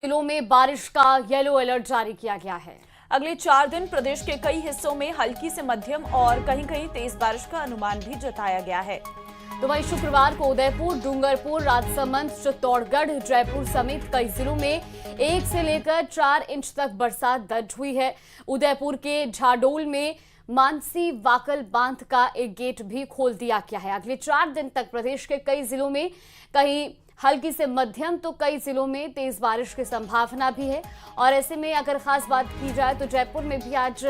जिलों में बारिश का येलो अलर्ट जारी किया गया है। अगले 4 दिन प्रदेश के कई हिस्सों में हल्की से मध्यम और कहीं-कहीं तेज बारिश का अनुमान भी जताया गया है। तो वहीं शुक्रवार को उदयपुर, डूंगरपुर, राजसमंद, चित्तौड़गढ़, जयपुर समेत कई जिलों में 1 से लेकर 4 इंच तक बरसात दर्ज हुई है। उदयपुर के झाडोल में मानसी वाकल बांध का एक गेट भी खोल दिया गया है। अगले 4 दिन तक प्रदेश के कई जिलों में कहीं हल्की से मध्यम तो कई जिलों में तेज बारिश की संभावना भी है। और ऐसे में अगर खास बात की जाए तो जयपुर में भी आज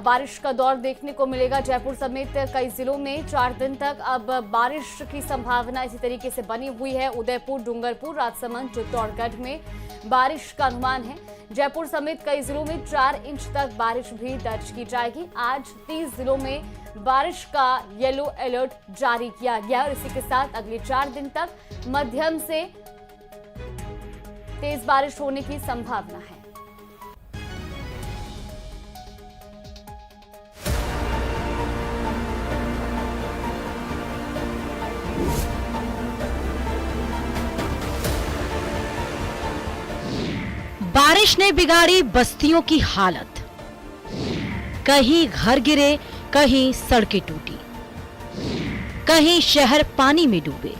बारिश का दौर देखने को मिलेगा। जयपुर समेत कई जिलों में 4 दिन तक अब बारिश की संभावना इसी तरीके से बनी हुई है। उदयपुर, डूंगरपुर, राजसमंद, चित्तौड़गढ़ में बारिश का अनुमान है। जयपुर समेत कई जिलों में 4 इंच तक बारिश भी दर्ज की जाएगी। आज 30 जिलों में बारिश का येलो अलर्ट जारी किया गया और इसी के साथ अगले 4 दिन तक मध्यम से तेज बारिश होने की संभावना है। बारिश ने बिगाड़ी बस्तियों की हालत। कहीं घर गिरे, कहीं सड़कें टूटी, कहीं शहर पानी में डूबे।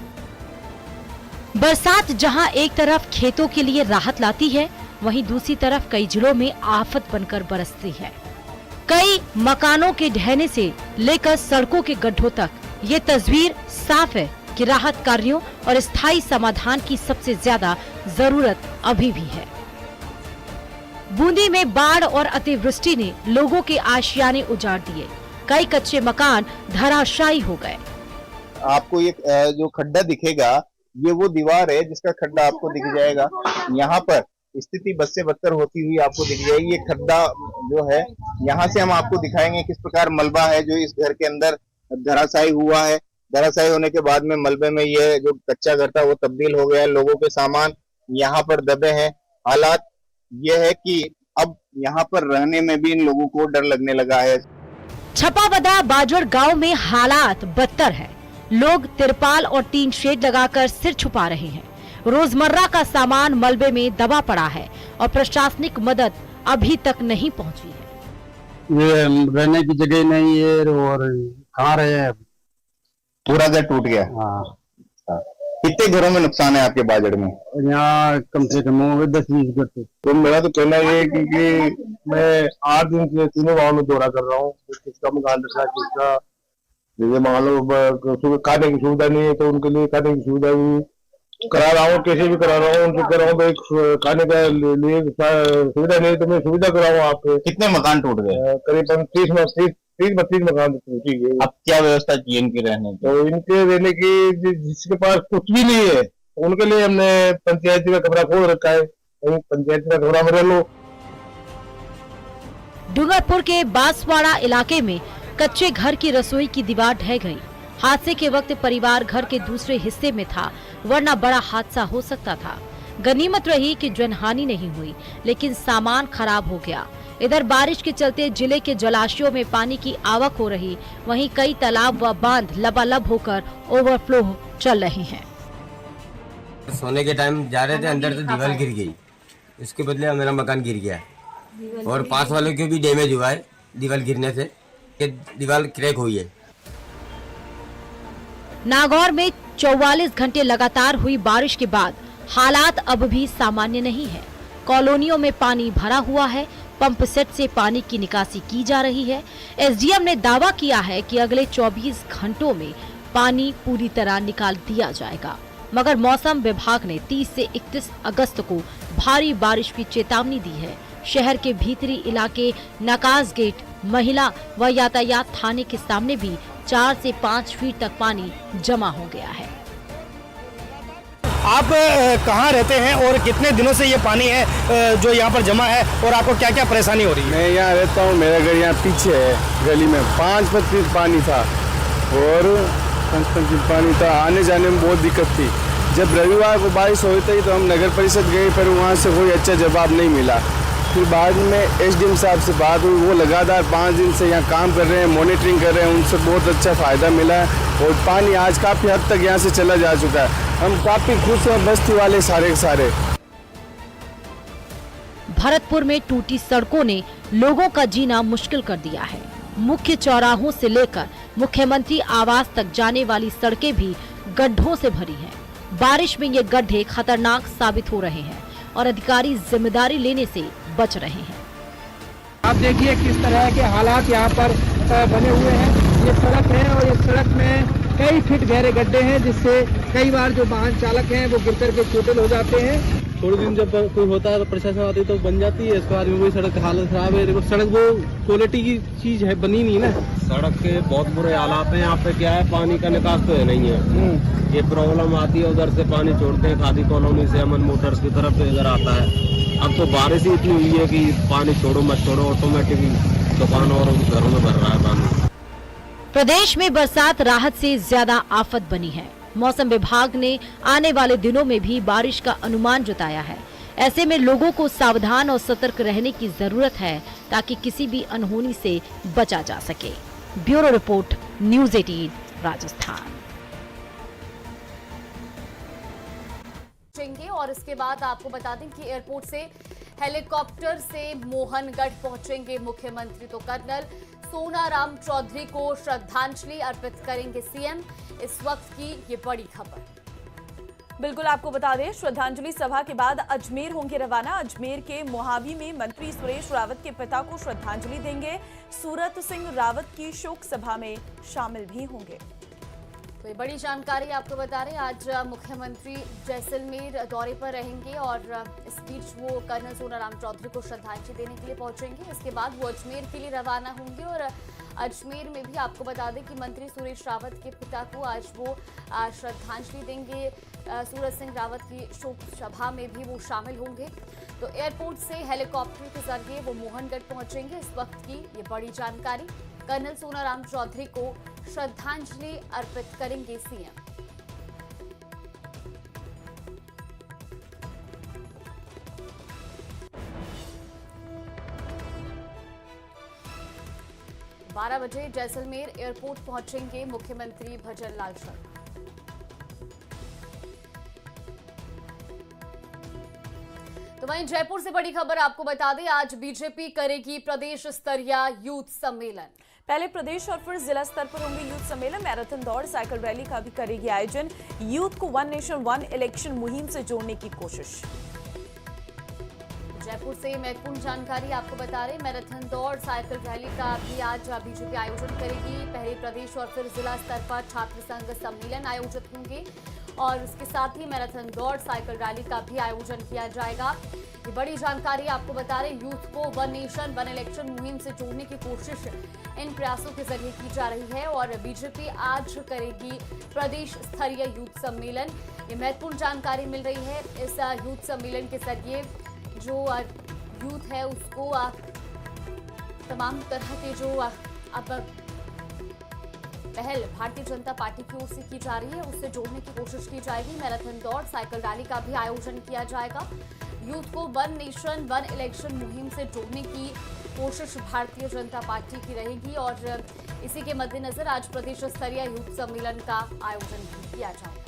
बरसात जहां एक तरफ खेतों के लिए राहत लाती है, वहीं दूसरी तरफ कई जिलों में आफत बनकर बरसती है। कई मकानों के ढहने से लेकर सड़कों के गड्ढों तक ये तस्वीर साफ है कि राहत कार्यों और स्थायी समाधान की सबसे ज्यादा जरूरत अभी भी है। बूंदी में बाढ़ और अतिवृष्टि ने लोगों के आशियाने उजाड़ दिए। कई कच्चे मकान धराशायी हो गए। आपको ये जो खड्डा दिखेगा, ये वो दीवार है जिसका खड्डा आपको दिख जाएगा। यहाँ पर स्थिति बद से बदतर होती हुई आपको दिख जाएगी। ये खड्डा जो है, यहाँ से हम आपको दिखाएंगे किस प्रकार मलबा है जो इस घर के अंदर धराशायी हुआ है। धराशायी होने के बाद में मलबे में ये जो कच्चा घर था वो तब्दील हो गया है। लोगों के सामान यहाँ पर दबे हैं। हालात ये है कि अब यहाँ पर रहने में भी इन लोगों को डर लगने लगा है। छपावदा बाजड़ गांव में हालात बदतर है। लोग तिरपाल और टीन शेड लगाकर सिर छुपा रहे हैं। रोजमर्रा का सामान मलबे में दबा पड़ा है और प्रशासनिक मदद अभी तक नहीं पहुंची है। ये रहने की जगह नहीं है और कहाँ रहे हैं। पूरा घर टूट गया। हाँ, कितने घरों में नुकसान है आपके बाजड़ में? यहाँ कम से कम 10-20 घर थे। तो मेरा तो कहना ये है क्योंकि मैं 8 दिन से तीनों गाँव में दौरा कर रहा हूँ। किसका मकान रखा, किसका जैसे मान लो खाने की सुविधा नहीं है तो उनके लिए खाने की सुविधा भी करा रहा हूँ। कैसे भी करा रहा हूँ, उनसे कह रहा हूँ भाई खाने का लिए सुविधा नहीं तो मैं सुविधा कराऊँ आपके। कितने मकान टूट गए? करीबन 30-32 मकान टूटी गई। अब क्या व्यवस्था की इनके रहने की? तो इनके रहने की जिसके पास कुछ भी नहीं है उनके लिए हमने पंचायती का कमरा खोल रखा है। पंचायती का कमरा में रह लो। डूंगरपुर के बांसवाड़ा इलाके में कच्चे घर की रसोई की दीवार ढह गई। हादसे के वक्त परिवार घर के दूसरे हिस्से में था, वरना बड़ा हादसा हो सकता था। गनीमत रही कि जनहानि नहीं हुई, लेकिन सामान खराब हो गया। इधर बारिश के चलते जिले के जलाशयों में पानी की आवक हो रही, वहीं कई तालाब व बांध लबालब होकर ओवरफ्लो चल रहे हैं। सोने के टाइम जा रहे थे, अंदर से दीवार गिर गई। इसके बदले मेरा मकान गिर गया और पास वालों को भी डैमेज हुआ है दीवार गिरने से। दीवार क्रैक हुई है। नागौर में 44 घंटे लगातार हुई बारिश के बाद हालात अब भी सामान्य नहीं है। कॉलोनियों में पानी भरा हुआ है। पंप सेट से पानी की निकासी की जा रही है। एसडीएम ने दावा किया है कि अगले 24 घंटों में पानी पूरी तरह निकाल दिया जाएगा, मगर मौसम विभाग ने 30 से 31 अगस्त को भारी बारिश की चेतावनी दी है। शहर के भीतरी इलाके, नकाज गेट, महिला व यातायात थाने के सामने भी 4 से 5 फीट तक पानी जमा हो गया है। आप कहाँ रहते हैं और कितने दिनों से ये पानी है जो यहाँ पर जमा है और आपको क्या क्या परेशानी हो रही है? मैं यहाँ रहता हूँ, मेरा घर यहाँ पीछे है। गली में 5 फीट पानी था और 5 फीट पानी था। आने जाने में बहुत दिक्कत थी। जब रविवार को बारिश हुई थी तो हम नगर परिषद गए, पर वहाँ से कोई अच्छा जवाब नहीं मिला। फिर बाद में एसडीएम साहब से बात हुई, वो लगातार 5 दिन से यहाँ काम कर रहे हैं, मॉनिटरिंग कर रहे हैं। उनसे बहुत अच्छा फ़ायदा मिला है और पानी आज काफ़ी हद तक यहाँ से चला जा चुका है। हम काफ़ी खुश हैं, बस्ती वाले सारे के सारे। भरतपुर में टूटी सड़कों ने लोगों का जीना मुश्किल कर दिया है। मुख्य चौराहों से लेकर मुख्यमंत्री आवास तक जाने वाली सड़कें भी गड्ढों से भरी हैं। बारिश में ये गड्ढे खतरनाक साबित हो रहे हैं और अधिकारी जिम्मेदारी लेने से बच रहे हैं। आप देखिए किस तरह के हालात यहाँ पर बने हुए हैं। ये सड़क है और इस सड़क में कई फीट गहरे गड्ढे हैं, जिससे कई बार जो वाहन चालक हैं वो गिर करके चोटिल हो जाते हैं। थोड़े दिन जब कोई होता है तो प्रशासन आती है तो बन जाती है, इसके बाद में वही सड़क हालत खराब है। देखो सड़क वो क्वालिटी की चीज है, बनी नहीं ना। सड़क के बहुत बुरे हालात हैं। यहाँ पे क्या है, पानी का निकास तो है नहीं है। ये प्रॉब्लम आती है, उधर से पानी छोड़ते हैं खादी कॉलोनी से अमन मोटर्स की तरफ इधर आता है। अब तो बारिश ही इतनी हुई है कि पानी छोड़ो मत छोड़ो, ऑटोमेटिकली दुकानों और घरों में भर रहा है पानी। प्रदेश में बरसात राहत से ज्यादा आफत बनी है। मौसम विभाग ने आने वाले दिनों में भी बारिश का अनुमान जताया है। ऐसे में लोगों को सावधान और सतर्क रहने की जरूरत है ताकि किसी भी अनहोनी से बचा जा सके। Bureau report, news 18 Rajasthan. और इसके बाद आपको बता दें कि एयरपोर्ट से हेलीकॉप्टर से मोहनगढ़ पहुंचेंगे मुख्यमंत्री। तो कर्नल सोनाराम चौधरी को श्रद्धांजलि अर्पित करेंगे सीएम। इस वक्त की ये बड़ी खबर। बिल्कुल आपको बता दें, श्रद्धांजलि सभा के बाद अजमेर होंगे रवाना। अजमेर के मोहावी में मंत्री सुरेश रावत के पिता को श्रद्धांजलि देंगे। सूरत सिंह रावत की शोक सभा में शामिल भी होंगे। तो ये बड़ी जानकारी आपको बता रहे हैं। आज मुख्यमंत्री जैसलमेर दौरे पर रहेंगे और इस बीच वो कर्नल सोनाराम चौधरी को श्रद्धांजलि देने के लिए पहुंचेंगे। इसके बाद वो अजमेर के लिए रवाना होंगे और अजमेर में भी आपको बता दें कि मंत्री सुरेश रावत के पिता को आज वो श्रद्धांजलि देंगे। सूरज सिंह रावत की शोक सभा में भी वो शामिल होंगे। तो एयरपोर्ट से हेलीकॉप्टर के जरिए वो मोहनगढ़ पहुंचेंगे। इस वक्त की ये बड़ी जानकारी। कर्नल सोनाराम चौधरी को श्रद्धांजलि अर्पित करेंगे सीएम। बारह बजे जैसलमेर एयरपोर्ट पहुंचेंगे मुख्यमंत्री भजनलाल शर्मा। तो वहीं जयपुर से बड़ी खबर आपको बता दें, आज बीजेपी करेगी प्रदेश स्तरीय यूथ सम्मेलन। पहले प्रदेश और फिर जिला स्तर पर होंगे यूथ सम्मेलन। मैराथन दौड़, साइकिल रैली का भी करेगी आयोजन। यूथ को वन नेशन वन इलेक्शन मुहिम से जोड़ने की कोशिश। जयपुर से महत्वपूर्ण जानकारी आपको बता रहे, मैराथन दौड़, साइकिल रैली का भी आज बीजेपी आयोजन करेगी। पहले प्रदेश और फिर जिला स्तर पर छात्र संघ सम्मेलन आयोजित होंगे और इसके साथ ही मैराथन दौड़, साइकिल रैली का भी आयोजन किया जाएगा। ये बड़ी जानकारी आपको बता रहे, यूथ को वन नेशन वन इलेक्शन मुहिम से जोड़ने की कोशिश इन प्रयासों के जरिए की जा रही है और बीजेपी आज करेगी प्रदेश स्तरीय यूथ सम्मेलन। ये महत्वपूर्ण जानकारी मिल रही है। इस यूथ सम्मेलन के जरिए जो यूथ है उसको तमाम तरह के जो अब पहल भारतीय जनता पार्टी की ओर से की जा रही है उससे जोड़ने की कोशिश की जाएगी। मैराथन दौड़, साइकिल रैली का भी आयोजन किया जाएगा। यूथ को वन नेशन वन इलेक्शन मुहिम से जोड़ने की कोशिश भारतीय जनता पार्टी की रहेगी और इसी के मद्देनजर आज प्रदेश स्तरीय यूथ सम्मेलन का आयोजन भी किया जाएगा।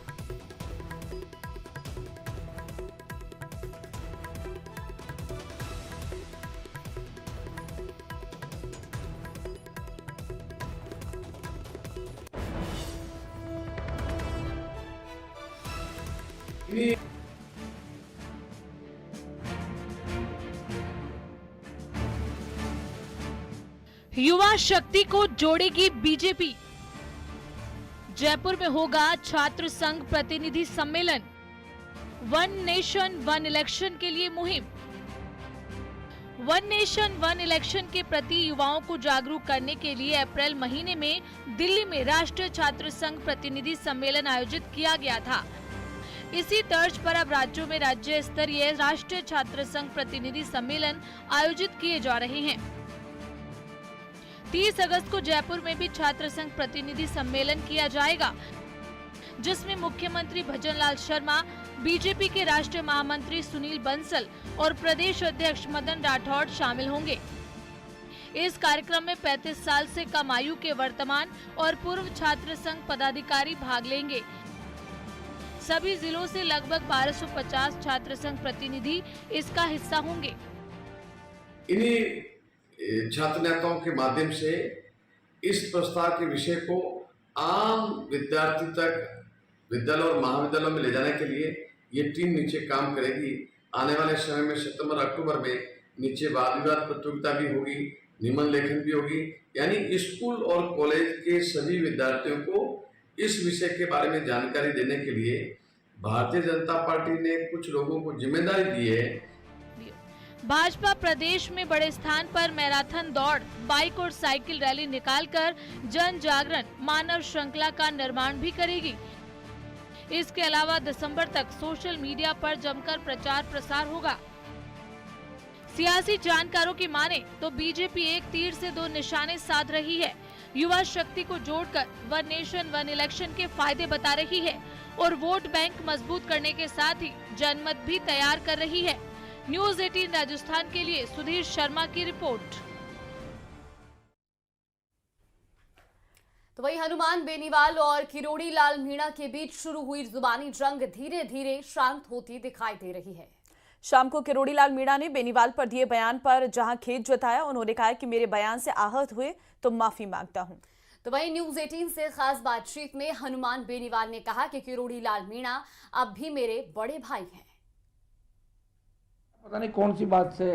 युवा शक्ति को जोड़ेगी बीजेपी। जयपुर में होगा छात्र संघ प्रतिनिधि सम्मेलन। वन नेशन वन इलेक्शन के लिए मुहिम। वन नेशन वन इलेक्शन के प्रति युवाओं को जागरूक करने के लिए अप्रैल महीने में दिल्ली में राष्ट्रीय छात्र संघ प्रतिनिधि सम्मेलन आयोजित किया गया था। इसी तर्ज पर अब राज्यों में राज्य स्तरीय राष्ट्रीय छात्र संघ प्रतिनिधि सम्मेलन आयोजित किए जा रहे हैं। 30 अगस्त को जयपुर में भी छात्र संघ प्रतिनिधि सम्मेलन किया जाएगा, जिसमें मुख्यमंत्री भजनलाल शर्मा, बीजेपी के राष्ट्रीय महामंत्री सुनील बंसल और प्रदेश अध्यक्ष मदन राठौड़ शामिल होंगे। इस कार्यक्रम में 35 साल से कम आयु के वर्तमान और पूर्व छात्र संघ पदाधिकारी भाग लेंगे। सभी जिलों से लगभग 1250 छात्र संघ प्रतिनिधि इसका हिस्सा होंगे। इन्हीं छात्र नेताओं के माध्यम से इस प्रस्ताव के विषय को आम विद्यार्थी तक विद्यालय और महाविद्यालयों में ले जाने के लिए ये टीम नीचे काम करेगी। आने वाले समय में सितंबर अक्टूबर में नीचे वाद विवाद प्रतियोगिता भी होगी, निबंध लेखन भी होगी, यानी स्कूल और कॉलेज के सभी विद्यार्थियों को इस विषय के बारे में जानकारी देने के लिए भारतीय जनता पार्टी ने कुछ लोगों को जिम्मेदारी दी है। भाजपा प्रदेश में बड़े स्थान पर मैराथन दौड़, बाइक और साइकिल रैली निकालकर जन जागरण, मानव श्रृंखला का निर्माण भी करेगी। इसके अलावा दिसंबर तक सोशल मीडिया पर जमकर प्रचार प्रसार होगा। सियासी जानकारों की माने तो बीजेपी एक तीर से दो निशाने साध रही है। युवा शक्ति को जोड़कर वन नेशन वन इलेक्शन के फायदे बता रही है और वोट बैंक मजबूत करने के साथ ही जनमत भी तैयार कर रही है। न्यूज़ 18 राजस्थान के लिए सुधीर शर्मा की रिपोर्ट। तो वही हनुमान बेनीवाल और किरोड़ी लाल मीणा के बीच शुरू हुई जुबानी जंग धीरे धीरे शांत होती दिखाई दे रही है। शाम को किरोड़ी लाल मीणा ने बेनीवाल पर दिए बयान पर जहां खेद जताया, उन्होंने कहा कि मेरे बयान से आहत हुए तो माफी मांगता हूं। तो वही न्यूज़ 18 से खास बातचीत में हनुमान बेनीवाल ने कहा कि किरोड़ी लाल मीणा अब भी मेरे बड़े भाई हैं। पता नहीं कौन सी बात से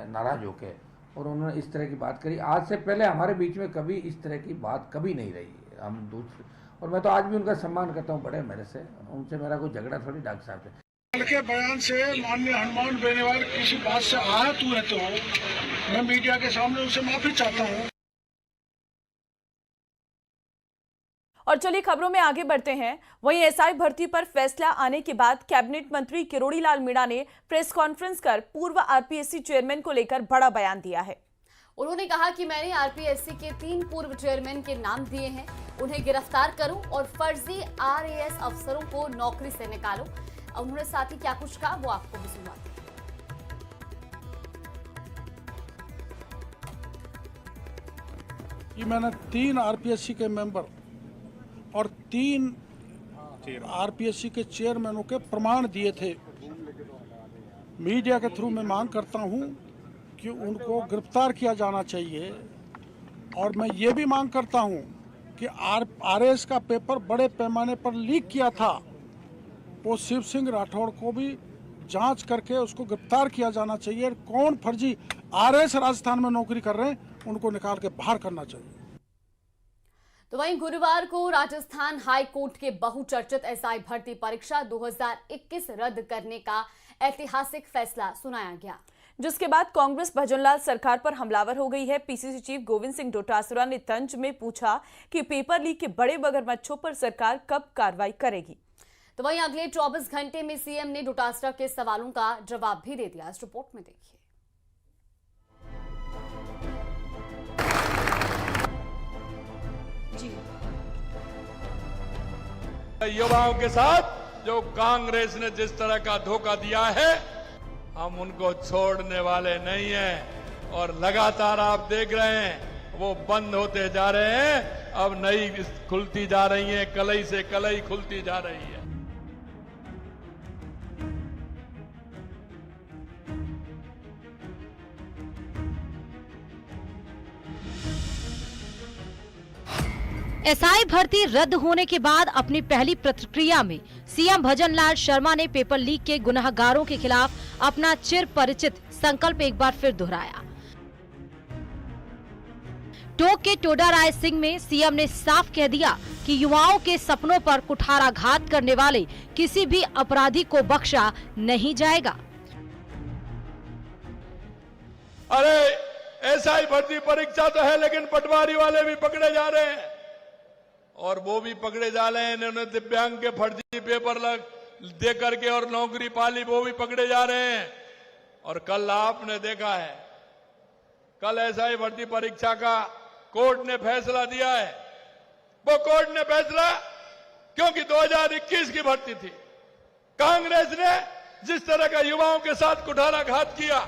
नाराज होके और उन्होंने इस तरह की बात करी। आज से पहले हमारे बीच में कभी इस तरह की बात कभी नहीं रही। हम दूसरे, और मैं तो आज भी उनका सम्मान करता हूँ, बड़े मेरे से, उनसे मेरा कोई झगड़ा थोड़ी डॉक्टर साहब से। कल के बयान से माननीय हनुमान बेनीवाल किसी बात से आहत हुए तो मैं मीडिया के सामने उनसे माफी चाहता हूँ। और चलिए खबरों में आगे बढ़ते हैं। वहीं एसआई भर्ती पर फैसला आने के बाद कैबिनेट मंत्री किरोड़ी लाल मीणा ने प्रेस कॉन्फ्रेंस कर पूर्व आरपीएससी चेयरमैन को लेकर बड़ा बयान दिया है। उन्होंने कहा कि मैंने आरपीएससी के 3 पूर्व चेयरमैन के नाम दिए हैं, उन्हें गिरफ्तार करो और फर्जी आरएएस अफसरों को नौकरी से निकालो। उन्होंने साथ ही क्या कुछ कहा वो आपको भी सुनाते हैं। कि मैंने 3 आरपीएससी के मेंबर और 3 आरपीएससी के चेयरमैनों के प्रमाण दिए थे। मीडिया के थ्रू मैं मांग करता हूं कि उनको गिरफ्तार किया जाना चाहिए और मैं ये भी मांग करता हूं कि आरएएस का पेपर बड़े पैमाने पर लीक किया था, वो शिव सिंह राठौड़ को भी जांच करके उसको गिरफ्तार किया जाना चाहिए। कौन फर्जी आरएएस राजस्थान में नौकरी कर रहे हैं उनको निकाल के बाहर करना चाहिए। तो वहीं गुरुवार को राजस्थान हाई कोर्ट के बहुचर्चित एसआई भर्ती परीक्षा 2021 रद्द करने का ऐतिहासिक फैसला सुनाया गया, जिसके बाद कांग्रेस भजनलाल सरकार पर हमलावर हो गई है। पीसीसी चीफ गोविंद सिंह डोटासरा ने तंज में पूछा कि पेपर लीक के बड़े मगरमच्छों पर सरकार कब कार्रवाई करेगी। तो वहीं अगले 24 घंटे में सीएम ने डोटासरा के सवालों का जवाब भी दे दिया। इस रिपोर्ट में देखिए। युवाओं के साथ जो कांग्रेस ने जिस तरह का धोखा दिया है, हम उनको छोड़ने वाले नहीं हैं और लगातार आप देख रहे हैं वो बंद होते जा रहे हैं, अब नई खुलती जा रही है, कलई से कलई खुलती जा रही है। एसआई भर्ती रद्द होने के बाद अपनी पहली प्रतिक्रिया में सीएम भजनलाल शर्मा ने पेपर लीक के गुनहगारों के खिलाफ अपना चिर परिचित संकल्प एक बार फिर दोहराया। टोंक के टोडा राय सिंह में सीएम ने साफ कह दिया कि युवाओं के सपनों पर कुठाराघात करने वाले किसी भी अपराधी को बख्शा नहीं जाएगा। अरे एसआई भर्ती परीक्षा तो है, लेकिन पटवारी वाले भी पकड़े जा रहे हैं और वो भी पकड़े जा रहे हैं। इन्होंने दिव्यांग के फर्जी पेपर दे करके और नौकरी पाली, वो भी पकड़े जा रहे हैं। और कल आपने देखा है, कल एसआई भर्ती परीक्षा का कोर्ट ने फैसला दिया है। वो कोर्ट ने फैसला क्योंकि 2021 की भर्ती थी, कांग्रेस ने जिस तरह का युवाओं के साथ कुठाराघात किया।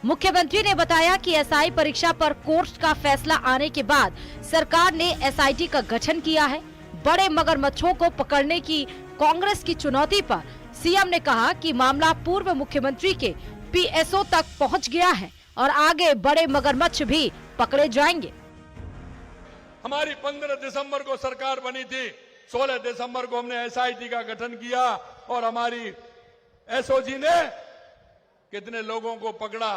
मुख्यमंत्री ने बताया कि एसआई परीक्षा पर कोर्ट का फैसला आने के बाद सरकार ने एसआईटी का गठन किया है। बड़े मगरमच्छों को पकड़ने की कांग्रेस की चुनौती पर सीएम ने कहा कि मामला पूर्व मुख्यमंत्री के पीएसओ तक पहुंच गया है और आगे बड़े मगरमच्छ भी पकड़े जाएंगे। हमारी 15 दिसंबर को सरकार बनी थी, 16 दिसंबर को हमने एसआईटी का गठन किया और हमारी एसओजी ने कितने लोगों को पकड़ा,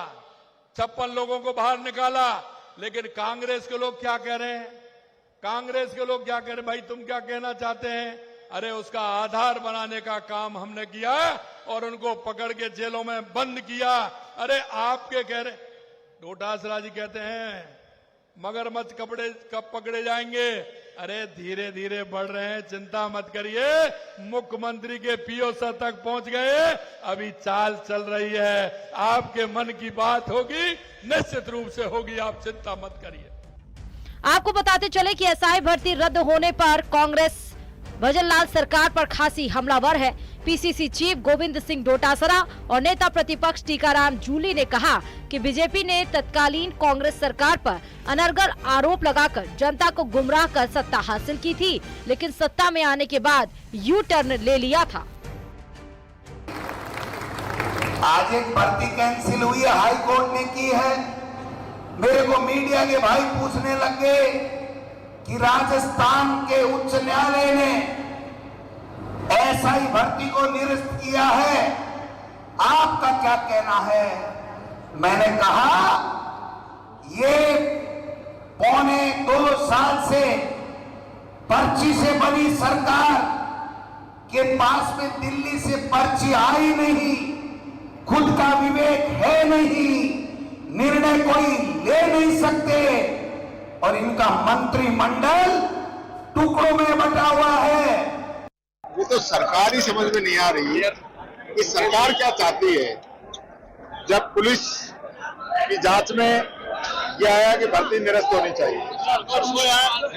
56 लोगों को बाहर निकाला। लेकिन कांग्रेस के लोग क्या कह रहे हैं? कांग्रेस के लोग क्या कह रहे हैं? भाई तुम क्या कहना चाहते हैं? अरे उसका आधार बनाने का काम हमने किया और उनको पकड़ के जेलों में बंद किया। अरे आपके कह रहे, डोटासरा जी कहते हैं मगरमच्छ कब पकड़े जाएंगे? अरे धीरे धीरे बढ़ रहे हैं, चिंता मत करिए। मुख्यमंत्री के पीओ सर तक पहुंच गए, अभी चाल चल रही है। आपके मन की बात होगी, निश्चित रूप से होगी, आप चिंता मत करिए। आपको बताते चले कि एसआई भर्ती रद्द होने पर कांग्रेस भजनलाल सरकार पर खासी हमलावर है। पीसीसी चीफ गोविंद सिंह डोटासरा और नेता प्रतिपक्ष टीकाराम जूली ने कहा कि बीजेपी ने तत्कालीन कांग्रेस सरकार पर अनर्गल आरोप लगाकर जनता को गुमराह कर सत्ता हासिल की थी, लेकिन सत्ता में आने के बाद यू टर्न ले लिया था। आज एक भर्ती कैंसिल हुई है, हाई कोर्ट ने की है। मेरे को मीडिया के भाई पूछने लगे कि राजस्थान के उच्च न्यायालय ने एसआई भर्ती को निरस्त किया है, आपका क्या कहना है? मैंने कहा ये 1.25 साल से पर्ची से बनी सरकार के पास में दिल्ली से पर्ची आई नहीं, खुद का विवेक है नहीं, निर्णय कोई ले नहीं सकते और इनका मंत्रिमंडल टुकड़ों में बटा हुआ है। ये तो सरकार ही समझ में नहीं आ रही है कि सरकार क्या चाहती है। जब पुलिस की जांच में ये आया कि भर्ती निरस्त होनी चाहिए,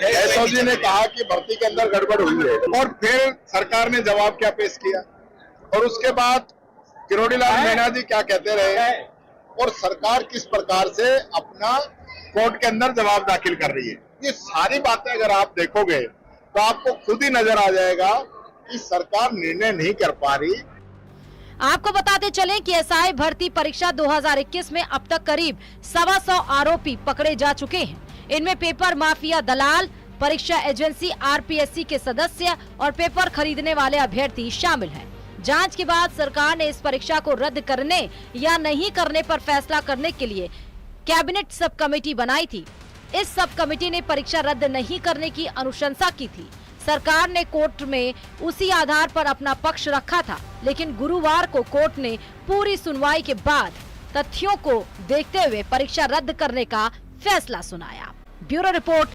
एसओजी ने कहा कि भर्ती के अंदर गड़बड़ हुई है और फिर सरकार ने जवाब क्या पेश किया और उसके बाद किरोड़ीलाल मीणा जी क्या कहते रहे और सरकार किस प्रकार से अपना कोर्ट के अंदर जवाब दाखिल कर रही है। ये सारी बातें अगर आप देखोगे तो आपको खुद ही नजर आ जाएगा कि सरकार निर्णय नहीं कर पा रही। आपको बताते चलें कि एसआई भर्ती परीक्षा 2021 में अब तक करीब 125 आरोपी पकड़े जा चुके हैं। इनमें पेपर माफिया दलाल, परीक्षा एजेंसी आरपीएससी के सदस्य और पेपर खरीदने वाले अभ्यर्थी शामिल हैं। जांच के बाद सरकार ने इस परीक्षा को रद्द करने या नहीं करने पर फैसला करने के लिए कैबिनेट सब कमेटी बनाई थी। इस सब कमेटी ने परीक्षा रद्द नहीं करने की अनुशंसा की थी। सरकार ने कोर्ट में उसी आधार पर अपना पक्ष रखा था, लेकिन गुरुवार को कोर्ट ने पूरी सुनवाई के बाद तथ्यों को देखते हुए परीक्षा रद्द करने का फैसला सुनाया। Bureau report.